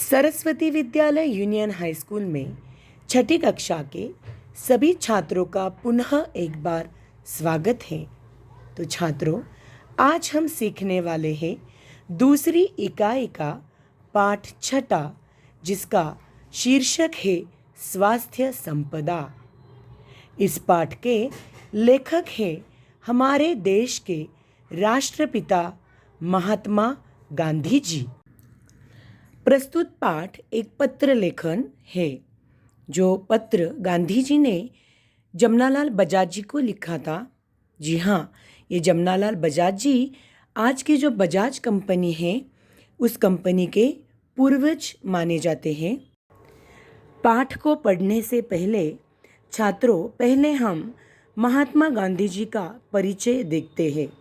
सरस्वती विद्यालय union high school में छठी कक्षा के सभी छात्रों का पुनः एक बार स्वागत है। तो छात्रों, आज हम सीखने वाले हैं दूसरी इकाई का पाठ छठा, जिसका शीर्षक है स्वास्थ्य संपदा। इस पाठ के लेखक हैं हमारे देश के राष्ट्रपिता महात्मा गांधी जी। प्रस्तुत पाठ एक पत्र लेखन है, जो पत्र गांधी जी ने जमनालाल बजाज जी को लिखा था। जी हाँ, ये जमनालाल बजाज जी आज की जो बजाज कंपनी है, उस कंपनी के पूर्वज माने जाते हैं। पाठ को पढ़ने से पहले छात्रों, पहले हम महात्मा गांधी जी का परिचय देखते हैं।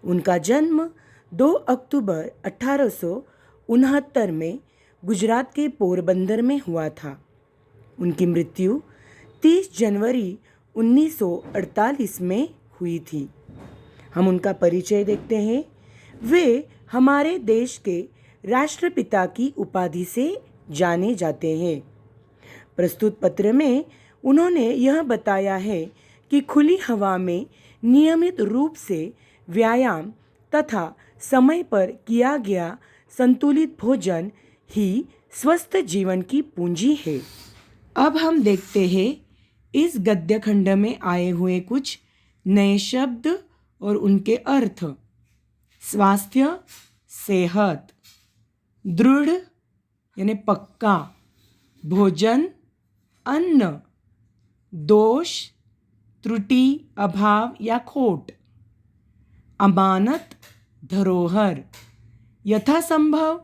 उनका जन्म 2 अक्टूबर 1869 में गुजरात के पोरबंदर में हुआ था। उनकी मृत्यु 30 जनवरी 1948 में हुई थी। हम उनका परिचय देखते हैं। वे हमारे देश के राष्ट्रपिता की उपाधि से जाने जाते हैं। प्रस्तुत पत्र में उन्होंने यह बताया है कि खुली हवा में नियमित रूप से व्यायाम तथा समय पर किया गया संतुलित भोजन ही स्वस्थ जीवन की पूंजी है। अब हम देखते हैं इस गद्य खंड में आए हुए कुछ नए शब्द और उनके अर्थ। स्वास्थ्य, सेहत, दृढ़ यानी पक्का, भोजन, अन्न, दोष, त्रुटि, अभाव या खोट, अमानत, धरोहर, यथासंभव,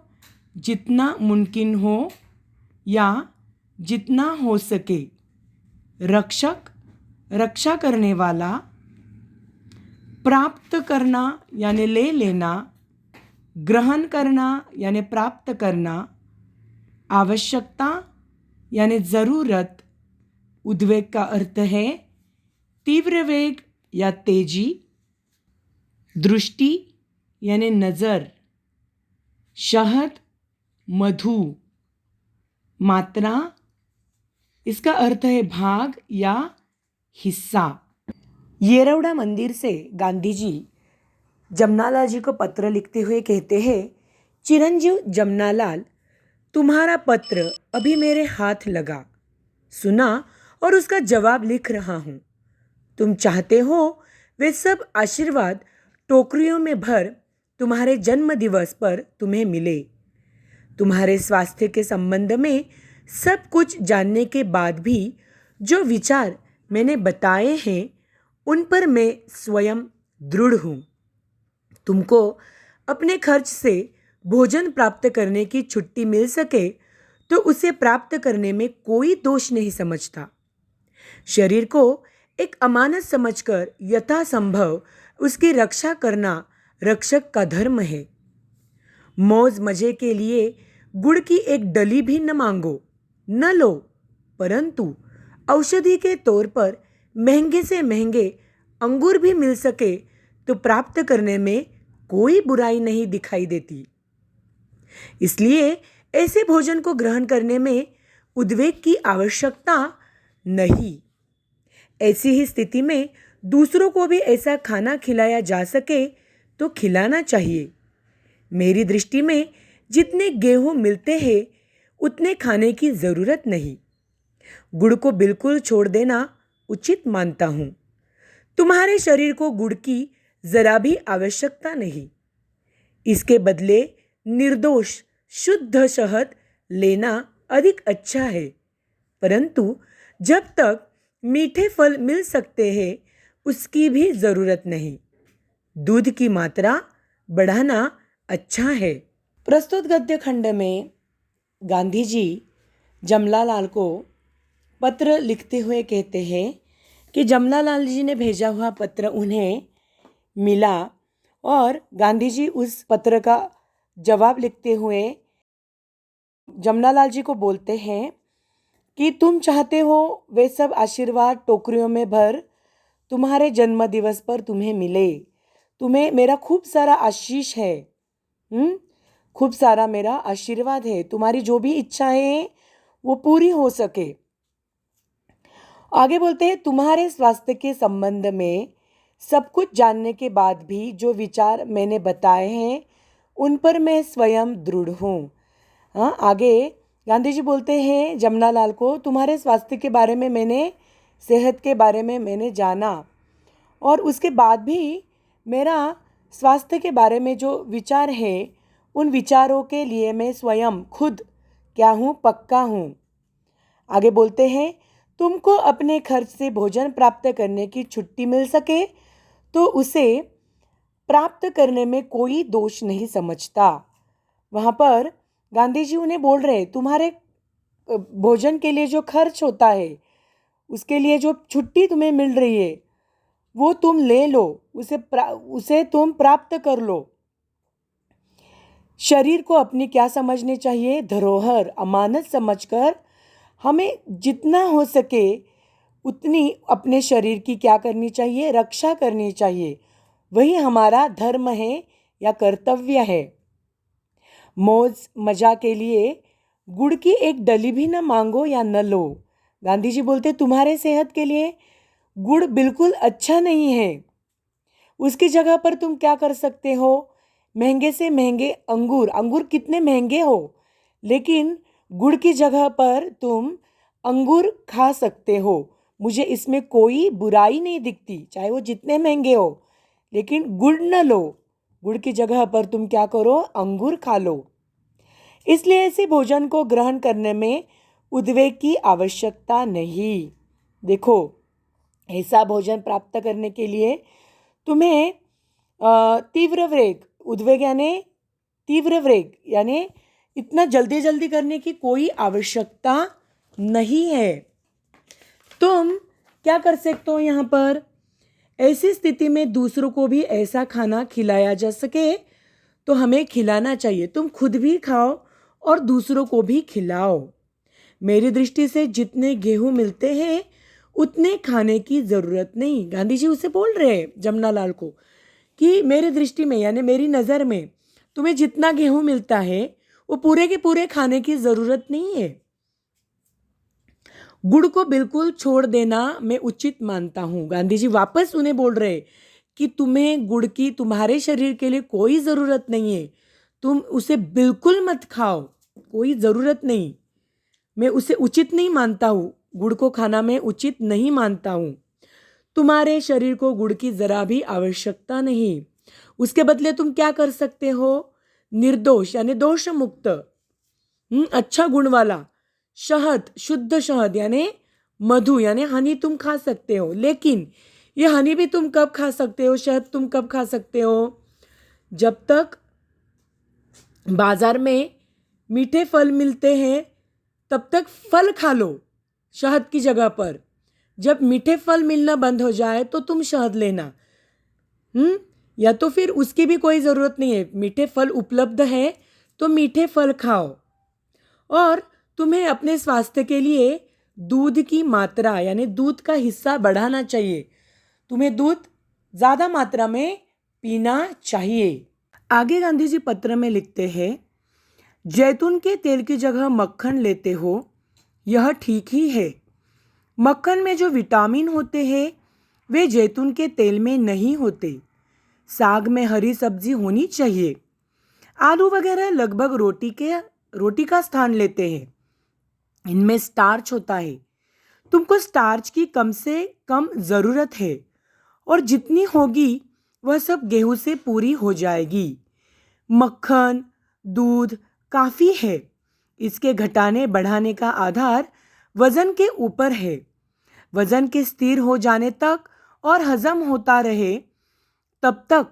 जितना मुमकिन हो या जितना हो सके, रक्षक, रक्षा करने वाला, प्राप्त करना यानी ले लेना, ग्रहण करना यानी प्राप्त करना, आवश्यकता यानी ज़रूरत। उद्वेग का अर्थ है तीव्र वेग या तेजी, दृष्टि यानी नज़र, शहद, मधु, मात्रा, इसका अर्थ है भाग या हिस्सा। येरवड़ा मंदिर से गांधी जी जमनालाल जी को पत्र लिखते हुए कहते हैं, चिरंजीव जमनालाल, तुम्हारा पत्र अभी मेरे हाथ लगा, सुना और उसका जवाब लिख रहा हूँ। तुम चाहते हो वे सब आशीर्वाद टोकरियों में भर तुम्हारे जन्म दिवस पर तुम्हें मिले। तुम्हारे स्वास्थ्य के संबंध में सब कुछ जानने के बाद भी जो विचार मैंने बताए हैं, उन पर मैं स्वयं दृढ़ हूँ। तुमको अपने खर्च से भोजन प्राप्त करने की छुट्टी मिल सके तो उसे प्राप्त करने में कोई दोष नहीं समझता। शरीर को एक अमानत समझकर यथासंभव उसकी रक्षा करना रक्षक का धर्म है। मौज मजे के लिए गुड़ की एक डली भी न मांगो, न लो, परंतु औषधि के तौर पर महंगे से महंगे अंगूर भी मिल सके तो प्राप्त करने में कोई बुराई नहीं दिखाई देती। इसलिए ऐसे भोजन को ग्रहण करने में उद्वेग की आवश्यकता नहीं। ऐसी ही स्थिति में दूसरों को भी ऐसा खाना खिलाया जा सके तो खिलाना चाहिए। मेरी दृष्टि में जितने गेहूं मिलते हैं उतने खाने की ज़रूरत नहीं। गुड़ को बिल्कुल छोड़ देना उचित मानता हूँ। तुम्हारे शरीर को गुड़ की ज़रा भी आवश्यकता नहीं। इसके बदले निर्दोष शुद्ध शहद लेना अधिक अच्छा है, परंतु जब तक मीठे फल मिल सकते हैं उसकी भी ज़रूरत नहीं। दूध की मात्रा बढ़ाना अच्छा है। प्रस्तुत गद्य खंड में गांधी जी जमनालाल को पत्र लिखते हुए कहते हैं कि जमनालाल जी ने भेजा हुआ पत्र उन्हें मिला और गांधी जी उस पत्र का जवाब लिखते हुए जमनालाल जी को बोलते हैं कि तुम चाहते हो वे सब आशीर्वाद टोकरियों में भर तुम्हारे जन्म दिवस पर तुम्हें मिले। तुम्हें मेरा खूब सारा आशीष है। खूब सारा मेरा आशीर्वाद है। तुम्हारी जो भी इच्छाएं हैं वो पूरी हो सके। आगे बोलते हैं, तुम्हारे स्वास्थ्य के संबंध में सब कुछ जानने के बाद भी जो विचार मैंने बताए हैं उन पर मैं स्वयं दृढ़ हूँ। हाँ, आगे गांधी जी बोलते हैं जमनालाल को, तुम्हारे स्वास्थ्य के बारे में मैंने, सेहत के बारे में मैंने जाना और उसके बाद भी मेरा स्वास्थ्य के बारे में जो विचार है उन विचारों के लिए मैं स्वयं खुद क्या हूँ, पक्का हूँ। आगे बोलते हैं, तुमको अपने खर्च से भोजन प्राप्त करने की छुट्टी मिल सके तो उसे प्राप्त करने में कोई दोष नहीं समझता। वहाँ पर गांधी जी उन्हें बोल रहे, तुम्हारे भोजन के लिए जो खर्च होता है, उसके लिए जो छुट्टी तुम्हें मिल रही है वो तुम ले लो, उसे तुम प्राप्त कर लो। शरीर को अपनी क्या समझनी चाहिए? धरोहर, अमानत समझकर हमें जितना हो सके उतनी अपने शरीर की क्या करनी चाहिए? रक्षा करनी चाहिए। वही हमारा धर्म है या कर्तव्य है। मौज मजा के लिए गुड़ की एक डली भी न मांगो या न लो। गांधी जी बोलते, तुम्हारे सेहत के लिए गुड़ बिल्कुल अच्छा नहीं है। उसकी जगह पर तुम क्या कर सकते हो? महंगे से महंगे अंगूर कितने महंगे हो, लेकिन गुड़ की जगह पर तुम अंगूर खा सकते हो। मुझे इसमें कोई बुराई नहीं दिखती, चाहे वो जितने महंगे हो, लेकिन गुड़ न लो। गुड़ की जगह पर तुम क्या करो? अंगूर खा लो। इसलिए ऐसे भोजन को ग्रहण करने में उद्वेग की आवश्यकता नहीं। देखो, ऐसा भोजन प्राप्त करने के लिए तुम्हें तीव्र वेग यानी इतना जल्दी जल्दी करने की कोई आवश्यकता नहीं है। तुम क्या कर सकते हो? यहाँ पर ऐसी स्थिति में दूसरों को भी ऐसा खाना खिलाया जा सके तो हमें खिलाना चाहिए। तुम खुद भी खाओ और दूसरों को भी खिलाओ। मेरी दृष्टि से जितने गेहूं मिलते हैं उतने खाने की ज़रूरत नहीं। गांधी जी उसे बोल रहे हैं जमनालाल को कि मेरी दृष्टि में यानी मेरी नज़र में तुम्हें जितना गेहूं मिलता है वो पूरे के पूरे खाने की ज़रूरत नहीं है। गुड़ को बिल्कुल छोड़ देना मैं उचित मानता हूँ। गांधी जी वापस उन्हें बोल रहे कि तुम्हें गुड़ की तुम्हारे शरीर के लिए कोई ज़रूरत नहीं है, तुम उसे बिल्कुल मत खाओ, कोई ज़रूरत नहीं। मैं उसे उचित नहीं मानता हूँ, गुड़ को खाना मैं उचित नहीं मानता हूँ। तुम्हारे शरीर को गुड़ की ज़रा भी आवश्यकता नहीं। उसके बदले तुम क्या कर सकते हो? निर्दोष यानी दोष मुक्त, अच्छा गुण वाला शहद, शुद्ध शहद यानी मधु यानी हनी तुम खा सकते हो। लेकिन ये हनी भी तुम कब खा सकते हो, शहद तुम कब खा सकते हो? जब तक बाजार में मीठे फल मिलते हैं तब तक फल खा लो शहद की जगह पर। जब मीठे फल मिलना बंद हो जाए तो तुम शहद लेना। या तो फिर उसकी भी कोई ज़रूरत नहीं है, मीठे फल उपलब्ध है तो मीठे फल खाओ। और तुम्हें अपने स्वास्थ्य के लिए दूध की मात्रा यानी दूध का हिस्सा बढ़ाना चाहिए। तुम्हें दूध ज़्यादा मात्रा में पीना चाहिए। आगे गांधी जी पत्र में लिखते हैं, जैतून के तेल की जगह मक्खन लेते हो, यह ठीक ही है। मक्खन में जो विटामिन होते हैं वे जैतून के तेल में नहीं होते। साग में हरी सब्जी होनी चाहिए। आलू वगैरह लगभग रोटी का स्थान लेते हैं। इनमें स्टार्च होता है। तुमको स्टार्च की कम से कम ज़रूरत है और जितनी होगी वह सब गेहूं से पूरी हो जाएगी। मक्खन, दूध काफ़ी है। इसके घटाने बढ़ाने का आधार वज़न के ऊपर है। वज़न के स्थिर हो जाने तक और हजम होता रहे तब तक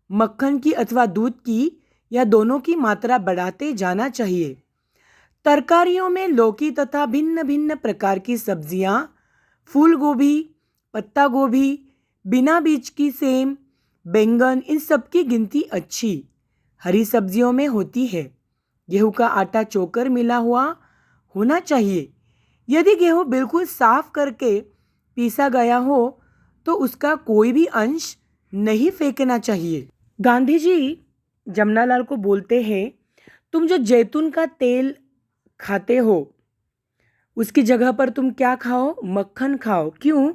मक्खन की अथवा दूध की या दोनों की मात्रा बढ़ाते जाना चाहिए। तरकारियों में लौकी तथा भिन्न भिन्न प्रकार की सब्जियां, फूल गोभी, पत्ता गोभी, बिना बीज की सेम, बैंगन, इन सब की गिनती अच्छी हरी सब्जियों में होती है। गेहूं का आटा चोकर मिला हुआ होना चाहिए। यदि गेहूं बिल्कुल साफ करके पीसा गया हो तो उसका कोई भी अंश नहीं फेंकना चाहिए। गांधी जी जमनालाल को बोलते हैं, तुम जो जैतून का तेल खाते हो उसकी जगह पर तुम क्या खाओ, मक्खन खाओ। क्यों?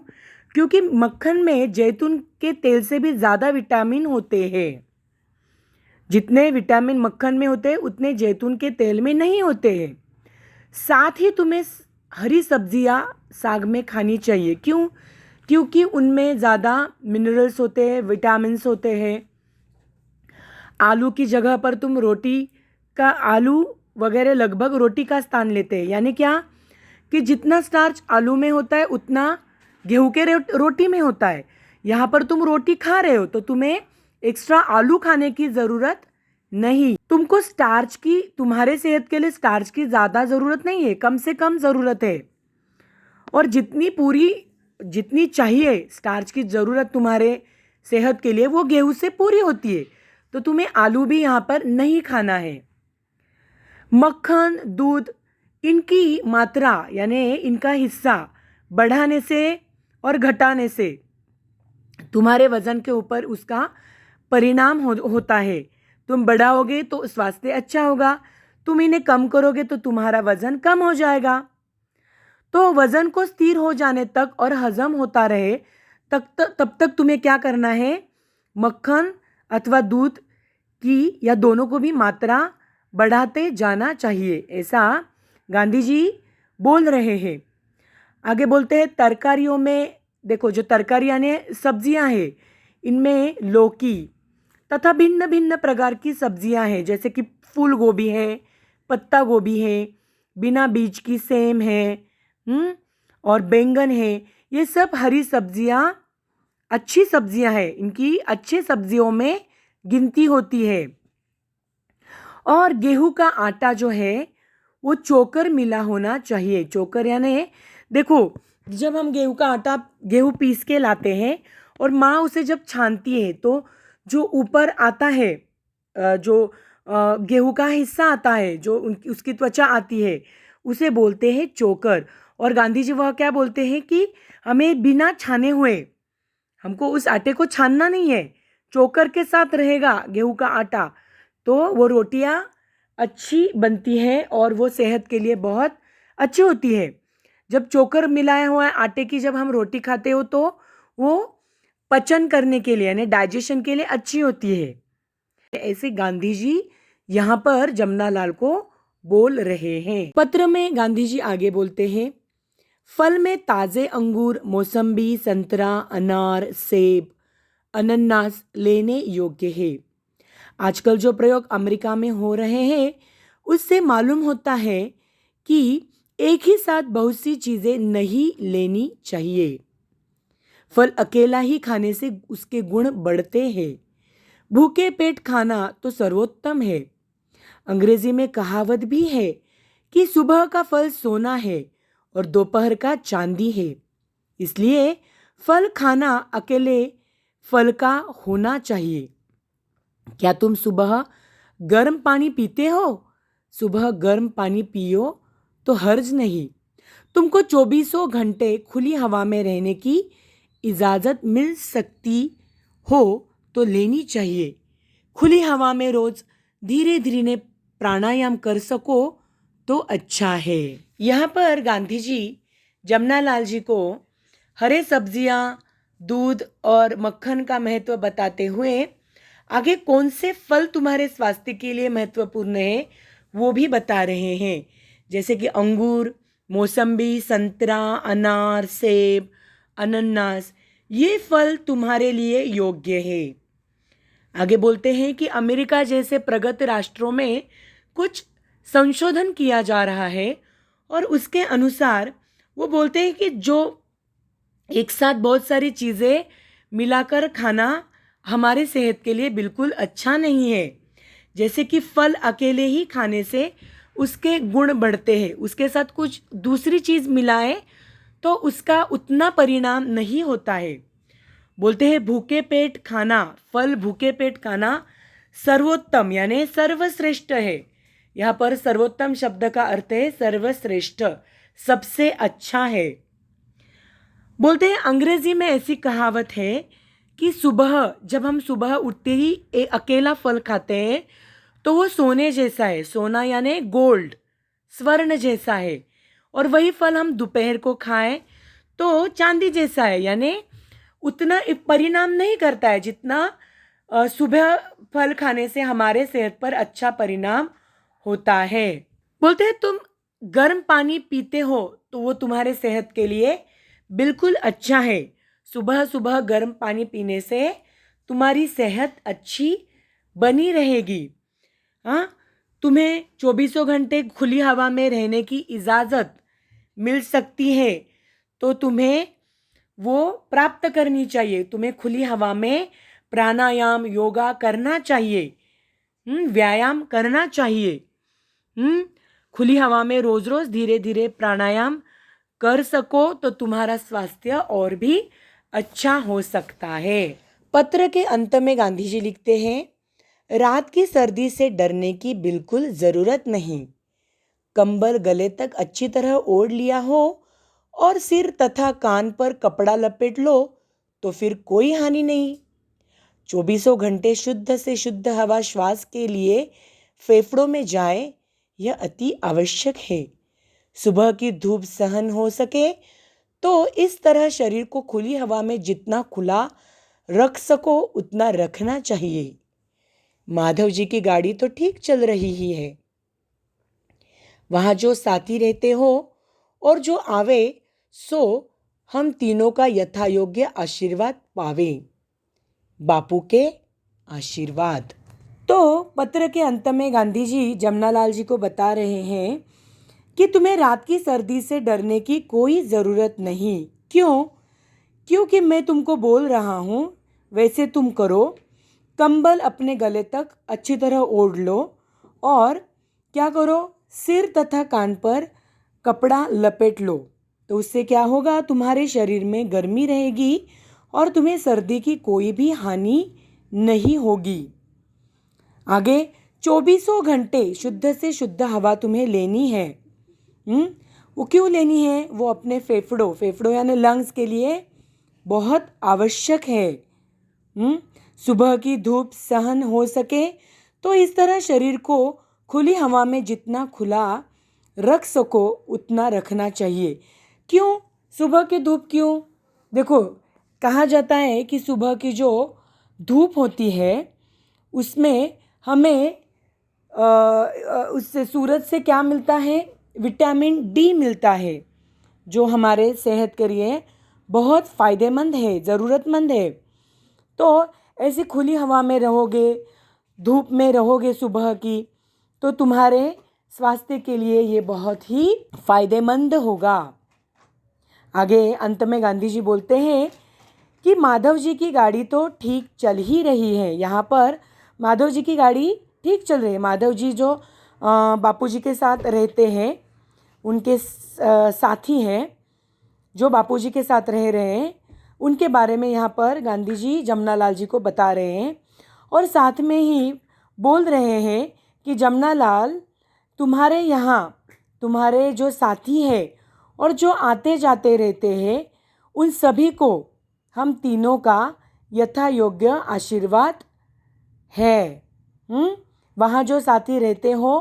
क्योंकि मक्खन में जैतून के तेल से भी ज़्यादा विटामिन होते हैं। जितने विटामिन मक्खन में होते हैं उतने जैतून के तेल में नहीं होते हैं। साथ ही तुम्हें हरी सब्जियां साग में खानी चाहिए। क्यों? क्योंकि उनमें ज़्यादा मिनरल्स होते हैं, विटामिन्स होते हैं। आलू की जगह पर तुम रोटी का, आलू वगैरह लगभग रोटी का स्थान लेते हैं। यानी क्या कि जितना स्टार्च आलू में होता है उतना गेहूं के रोटी में होता है। यहाँ पर तुम रोटी खा रहे हो तो तुम्हें एक्स्ट्रा आलू खाने की ज़रूरत नहीं। तुमको स्टार्च की, तुम्हारे सेहत के लिए स्टार्च की ज़्यादा ज़रूरत नहीं है, कम से कम ज़रूरत है। और जितनी चाहिए स्टार्च की ज़रूरत तुम्हारे सेहत के लिए वो गेहूं से पूरी होती है। तो तुम्हें आलू भी यहाँ पर नहीं खाना है। मक्खन, दूध, इनकी मात्रा यानी इनका हिस्सा बढ़ाने से और घटाने से तुम्हारे वजन के ऊपर उसका परिणाम होता है। तुम बढ़ाओगे तो स्वास्थ्य अच्छा होगा, तुम इन्हें कम करोगे तो तुम्हारा वजन कम हो जाएगा। तो वजन को स्थिर हो जाने तक और हजम होता रहे तब तक तुम्हें क्या करना है, मक्खन अथवा दूध की या दोनों को भी मात्रा बढ़ाते जाना चाहिए, ऐसा गांधी जी बोल रहे हैं। आगे बोलते हैं तरकारियों में, देखो जो तरकारियाँ ने सब्जियाँ हैं इनमें लौकी तथा भिन्न भिन्न प्रकार की सब्जियाँ हैं, जैसे कि फूल गोभी है, पत्ता गोभी है, बिना बीज की सेम है, और बैंगन है। ये सब हरी सब्जियाँ अच्छी सब्जियाँ हैं, इनकी अच्छे सब्जियों में गिनती होती है। और गेहूं का आटा जो है वो चोकर मिला होना चाहिए। चोकर यानी देखो जब हम गेहूं पीस के लाते हैं और माँ उसे जब छानती है तो जो ऊपर आता है, जो गेहूं का हिस्सा आता है, जो उसकी त्वचा आती है, उसे बोलते हैं चोकर। और गांधी जी वह क्या बोलते हैं कि हमें बिना छाने हुए, हमको उस आटे को छानना नहीं है, चोकर के साथ रहेगा गेहूं का आटा तो वो रोटियां अच्छी बनती है और वो सेहत के लिए बहुत अच्छी होती है। जब चोकर मिलाया हुआ आटे की जब हम रोटी खाते हो तो वो पचन करने के लिए यानी डाइजेशन के लिए अच्छी होती है। ऐसे गांधी जी यहाँ पर जमनालाल को बोल रहे हैं। पत्र में गांधी जी आगे बोलते हैं, फल में ताज़े अंगूर, मौसम्बी, संतरा, अनार, सेब, अनन्नास लेने योग्य है। आजकल जो प्रयोग अमेरिका में हो रहे हैं उससे मालूम होता है कि एक ही साथ बहुत सी चीज़ें नहीं लेनी चाहिए। फल अकेला ही खाने से उसके गुण बढ़ते हैं। भूखे पेट खाना तो सर्वोत्तम है। अंग्रेजी में कहावत भी है कि सुबह का फल सोना है और दोपहर का चांदी है। इसलिए फल खाना अकेले फल का होना चाहिए। क्या तुम सुबह गर्म पानी पीते हो? सुबह गर्म पानी पियो तो हर्ज नहीं। तुमको 24 घंटे खुली हवा में रहने की इजाज़त मिल सकती हो तो लेनी चाहिए। खुली हवा में रोज धीरे धीरे प्राणायाम कर सको तो अच्छा है। यहाँ पर गांधी जी जमनालाल जी को हरे सब्जियाँ, दूध और मक्खन का महत्व बताते हुए आगे कौन से फल तुम्हारे स्वास्थ्य के लिए महत्वपूर्ण है वो भी बता रहे हैं, जैसे कि अंगूर, मौसम्बी, संतरा, अनार, सेब, अनन्नास, ये फल तुम्हारे लिए योग्य है। आगे बोलते हैं कि अमेरिका जैसे प्रगत राष्ट्रों में कुछ संशोधन किया जा रहा है और उसके अनुसार वो बोलते हैं कि जो एक साथ बहुत सारी चीज़ें मिलाकर खाना हमारे सेहत के लिए बिल्कुल अच्छा नहीं है। जैसे कि फल अकेले ही खाने से उसके गुण बढ़ते हैं, उसके साथ कुछ दूसरी चीज़ मिलाए तो उसका उतना परिणाम नहीं होता है। बोलते हैं भूखे पेट खाना, फल भूखे पेट खाना सर्वोत्तम यानी सर्वश्रेष्ठ है। यहाँ पर सर्वोत्तम शब्द का अर्थ है सर्वश्रेष्ठ, सबसे अच्छा है। बोलते हैं अंग्रेजी में ऐसी कहावत है कि जब हम सुबह उठते ही अकेला फल खाते हैं तो वो सोने जैसा है, सोना यानी गोल्ड, स्वर्ण जैसा है। और वही फल हम दोपहर को खाएं तो चांदी जैसा है, यानी उतना परिणाम नहीं करता है जितना सुबह फल खाने से हमारे सेहत पर अच्छा परिणाम होता है। बोलते हैं तुम गर्म पानी पीते हो तो वो तुम्हारे सेहत के लिए बिल्कुल अच्छा है। सुबह सुबह गर्म पानी पीने से तुम्हारी सेहत अच्छी बनी रहेगी। हाँ, तुम्हें चौबीसों घंटे खुली हवा में रहने की इजाज़त मिल सकती है तो तुम्हें वो प्राप्त करनी चाहिए। तुम्हें खुली हवा में प्राणायाम, योगा करना चाहिए, व्यायाम करना चाहिए। खुली हवा में रोज रोज धीरे धीरे प्राणायाम कर सको तो तुम्हारा स्वास्थ्य और भी अच्छा हो सकता है। पत्र के अंत में गांधी जी लिखते हैं, रात की सर्दी से डरने की बिल्कुल ज़रूरत नहीं। कंबल गले तक अच्छी तरह ओढ़ लिया हो और सिर तथा कान पर कपड़ा लपेट लो तो फिर कोई हानि नहीं। चौबीसों घंटे शुद्ध से शुद्ध हवा श्वास के लिए फेफड़ों में जाए, यह अति आवश्यक है। सुबह की धूप सहन हो सके तो इस तरह शरीर को खुली हवा में जितना खुला रख सको उतना रखना चाहिए। माधव जी की गाड़ी तो ठीक चल रही ही है। वहाँ जो साथी रहते हो और जो आवे सो हम तीनों का यथायोग्य आशीर्वाद पावे। बापू के आशीर्वाद। तो पत्र के अंत में गांधी जी जमनालाल जी को बता रहे हैं कि तुम्हें रात की सर्दी से डरने की कोई ज़रूरत नहीं। क्यों? क्योंकि मैं तुमको बोल रहा हूँ वैसे तुम करो। कंबल अपने गले तक अच्छी तरह ओढ़ लो और क्या करो, सिर तथा कान पर कपड़ा लपेट लो। तो उससे क्या होगा, तुम्हारे शरीर में गर्मी रहेगी और तुम्हें सर्दी की कोई भी हानि नहीं होगी। आगे, चौबीसों घंटे शुद्ध से शुद्ध हवा तुम्हें लेनी है। वो क्यों लेनी है? वो अपने फेफड़ों यानी लंग्स के लिए बहुत आवश्यक है। सुबह की धूप सहन हो सके तो इस तरह शरीर को खुली हवा में जितना खुला रख सको उतना रखना चाहिए। क्यों सुबह की धूप? क्यों? देखो, कहा जाता है कि सुबह की जो धूप होती है उसमें हमें उससे सूरज से क्या मिलता है? विटामिन डी मिलता है, जो हमारे सेहत के लिए बहुत फ़ायदेमंद है, ज़रूरतमंद है। तो ऐसी खुली हवा में रहोगे, धूप में रहोगे सुबह की, तो तुम्हारे स्वास्थ्य के लिए ये बहुत ही फ़ायदेमंद होगा। आगे अंत में गांधी जी बोलते हैं कि माधव जी की गाड़ी तो ठीक चल ही रही है। यहाँ पर माधव जी की गाड़ी ठीक चल रही है। माधव जी जो बापू जी के साथ रहते हैं, उनके साथी हैं, जो बापू जी के साथ रह रहे हैं, उनके बारे में यहाँ पर गांधी जी जमनालाल जी को बता रहे हैं और साथ में ही बोल रहे हैं कि जमनालाल, तुम्हारे यहाँ तुम्हारे जो साथी हैं और जो आते जाते रहते हैं उन सभी को हम तीनों का यथा योग्य आशीर्वाद है। वहाँ जो साथी रहते हो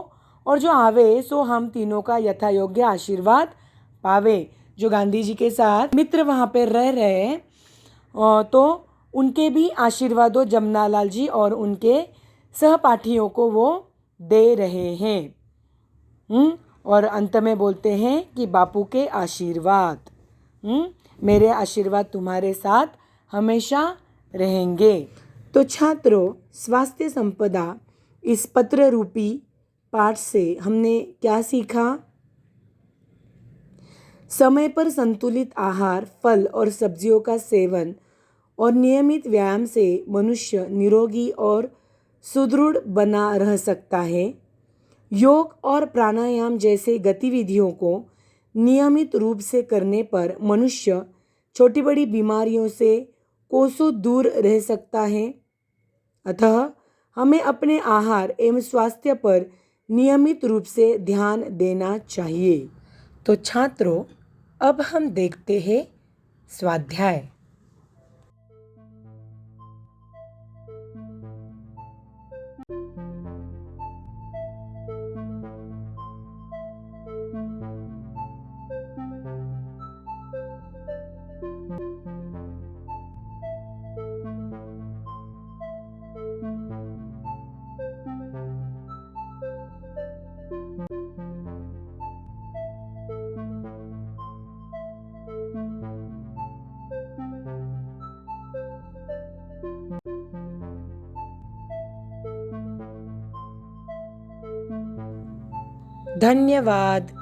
और जो आवे सो हम तीनों का यथा योग्य आशीर्वाद पावे। जो गांधी जी के साथ मित्र वहाँ पर रह रहे हैं तो उनके भी आशीर्वादों जमनालाल जी और उनके सहपाठियों को वो दे रहे हैं। और अंत में बोलते हैं कि बापू के आशीर्वाद, मेरे आशीर्वाद तुम्हारे साथ हमेशा रहेंगे। तो छात्रों, स्वास्थ्य संपदा इस पत्र रूपी पाठ से हमने क्या सीखा? समय पर संतुलित आहार, फल और सब्जियों का सेवन और नियमित व्यायाम से मनुष्य निरोगी और सुदृढ़ बना रह सकता है। योग और प्राणायाम जैसे गतिविधियों को नियमित रूप से करने पर मनुष्य छोटी बड़ी बीमारियों से कोसों दूर रह सकता है। अतः हमें अपने आहार एवं स्वास्थ्य पर नियमित रूप से ध्यान देना चाहिए। तो छात्रों, अब हम देखते हैं स्वाध्याय। धन्यवाद।